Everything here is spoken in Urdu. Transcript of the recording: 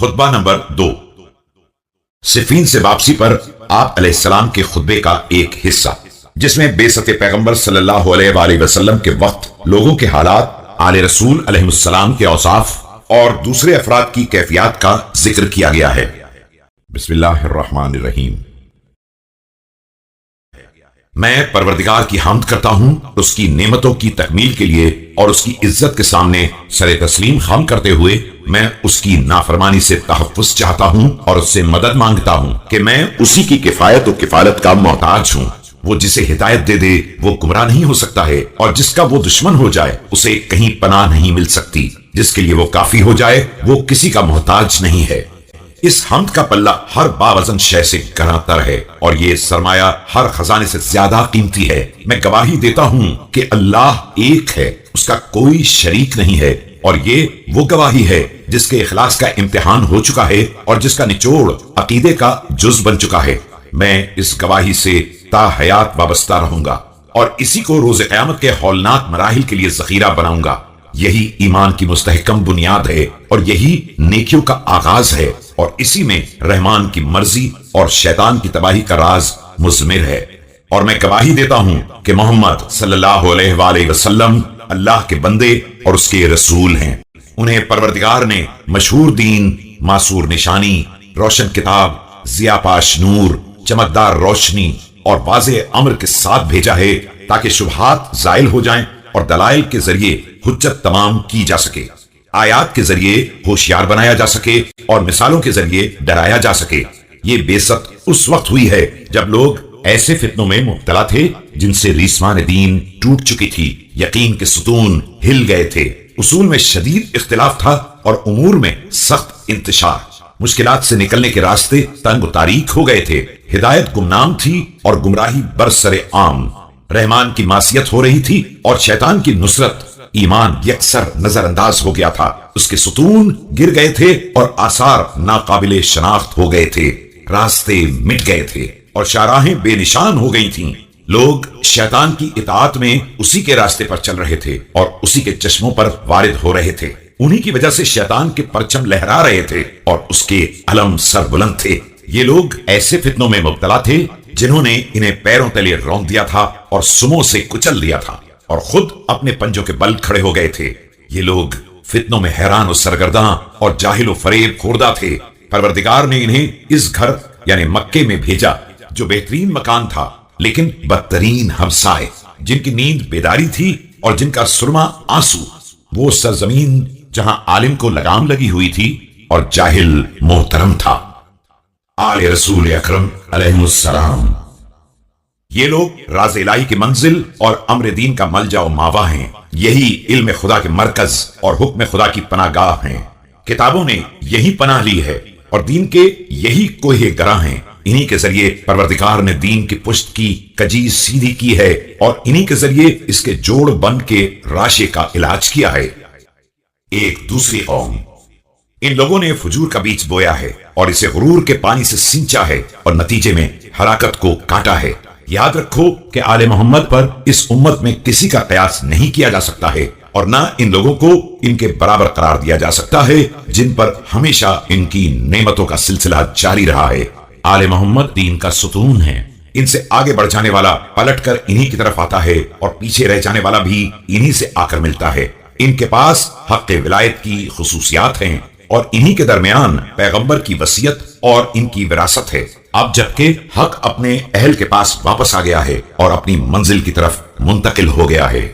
خطبہ نمبر 2۔ صفین سے واپسی پر آپ علیہ السلام کے خطبے کا ایک حصہ، جس میں بعثت پیغمبر صلی اللہ علیہ وآلہ وسلم کے وقت لوگوں کے حالات، آل رسول علیہ السلام کے اوصاف اور دوسرے افراد کی کیفیات کا ذکر کیا گیا ہے۔ بسم اللہ الرحمن الرحیم۔ میں پروردگار کی حمد کرتا ہوں اس کی نعمتوں کی تکمیل کے لیے، اور اس کی عزت کے سامنے سر تسلیم خم کرتے ہوئے میں اس کی نافرمانی سے تحفظ چاہتا ہوں اور اس سے مدد مانگتا ہوں کہ میں اسی کی کفایت و کفالت کا محتاج ہوں۔ وہ جسے ہدایت دے دے وہ گمراہ نہیں ہو سکتا ہے، اور جس کا وہ دشمن ہو جائے اسے کہیں پناہ نہیں مل سکتی۔ جس کے لیے وہ کافی ہو جائے وہ کسی کا محتاج نہیں ہے۔ اس حمد کا پلہ ہر باوزن شے سے گہرا تر ہے، اور یہ سرمایہ ہر خزانے سے زیادہ قیمتی ہے۔ میں گواہی دیتا ہوں کہ اللہ ایک ہے، اس کا کوئی شریک نہیں ہے، اور یہ وہ گواہی ہے جس کے اخلاص کا امتحان ہو چکا ہے اور جس کا نچوڑ عقیدے کا جز بن چکا ہے۔ میں اس گواہی سے تا حیات وابستہ رہوں گا، اور اسی کو روز قیامت کے ہولناک مراحل کے لیے ذخیرہ بناؤں گا۔ یہی ایمان کی مستحکم بنیاد ہے، اور یہی نیکیوں کا آغاز ہے، اور اسی میں رحمان کی مرضی اور شیطان کی تباہی کا راز مضمر ہے۔ اور میں گواہی دیتا ہوں کہ محمد صلی اللہ علیہ وآلہ وسلم اللہ کے بندے اور اس کے رسول ہیں۔ انہیں پروردگار نے مشہور دین، معصور نشانی، روشن کتاب، ضیاء پاش نور، چمکدار روشنی اور واضح امر کے ساتھ بھیجا ہے، تاکہ شبہات زائل ہو جائیں اور دلائل کے ذریعے حجت تمام کی جا سکے، آیات کے ذریعے ہوشیار بنایا جا سکے، اور مثالوں کے ذریعے ڈرایا جا سکے۔ یہ بعثت اس وقت ہوئی ہے جب لوگ ایسے فتنوں میں مبتلا تھے جن سے ریسمان دین ٹوٹ چکی تھی، یقین کے ستون ہل گئے تھے، اصول میں شدید اختلاف تھا اور امور میں سخت انتشار، مشکلات سے نکلنے کے راستے تنگ و تاریک ہو گئے تھے، ہدایت گمنام تھی اور گمراہی برسر عام، رحمان کی معصیت ہو رہی تھی اور شیطان کی نصرت، ایمان یکسر نظر انداز ہو گیا تھا، اس کے ستون گر گئے تھے اور آثار ناقابل شناخت ہو گئے تھے، راستے مٹ گئے تھے اور شاہراہیں بے نشان ہو گئی تھیں۔ لوگ شیطان کی اطاعت میں اسی کے راستے پر چل رہے تھے اور اسی کے چشموں پر وارد ہو رہے تھے، انہی کی وجہ سے شیطان کے پرچم لہرا رہے تھے اور اس کے علم سر بلند تھے۔ یہ لوگ ایسے فتنوں میں مبتلا تھے جنہوں نے انہیں پیروں تلے رون دیا تھا اور سموں سے کچل دیا تھا، اور خود اپنے پنجوں کے بل کھڑے ہو گئے تھے۔ یہ لوگ فتنوں میں حیران و سرگرداں اور جاہل و فریب خوردہ تھے۔ پروردگار نے انہیں اس گھر یعنی مکے میں بھیجا جو بہترین مکان تھا لیکن بدترین ہمسائے، جن کی نیند بیداری تھی اور جن کا سرما آنسو، وہ سرزمین جہاں عالم کو لگام لگی ہوئی تھی اور جاہل محترم تھا۔ آل رسول اکرم علیہ السلام۔ یہ لوگ راز الہی کی منزل اور امر دین کا ملجا و ماوا ہیں، یہی علم خدا کے مرکز اور حکم خدا کی پناہ گاہ ہیں۔ کتابوں نے یہی پناہ لی ہے اور دین کے یہی کوہ گراں ہیں۔ انہی کے ذریعے پروردگار نے دین کی پشت کی کجی سیدھی کی ہے، اور انہی کے ذریعے اس کے جوڑ بن کے راشے کا علاج کیا ہے۔ ایک دوسری قوم، ان لوگوں نے فجور کا بیج بویا ہے اور اسے غرور کے پانی سے سینچا ہے اور نتیجے میں ہلاکت کو کاٹا ہے۔ یاد رکھو کہ آل محمد پر اس امت میں کسی کا قیاس نہیں کیا جا سکتا ہے، اور نہ ان لوگوں کو ان کے برابر قرار دیا جا سکتا ہے جن پر ہمیشہ ان کی نعمتوں کا سلسلہ جاری رہا ہے۔ آل محمد دین کا ستون ہے، ان سے آگے بڑھ جانے والا پلٹ کر انہی کی طرف آتا ہے، اور پیچھے رہ جانے والا بھی انہی سے آ کر ملتا ہے۔ ان کے پاس حق ولایت کی خصوصیات ہیں، اور انہی کے درمیان پیغمبر کی وصیت اور ان کی وراثت ہے۔ اب جبکہ حق اپنے اہل کے پاس واپس آ گیا ہے اور اپنی منزل کی طرف منتقل ہو گیا ہے۔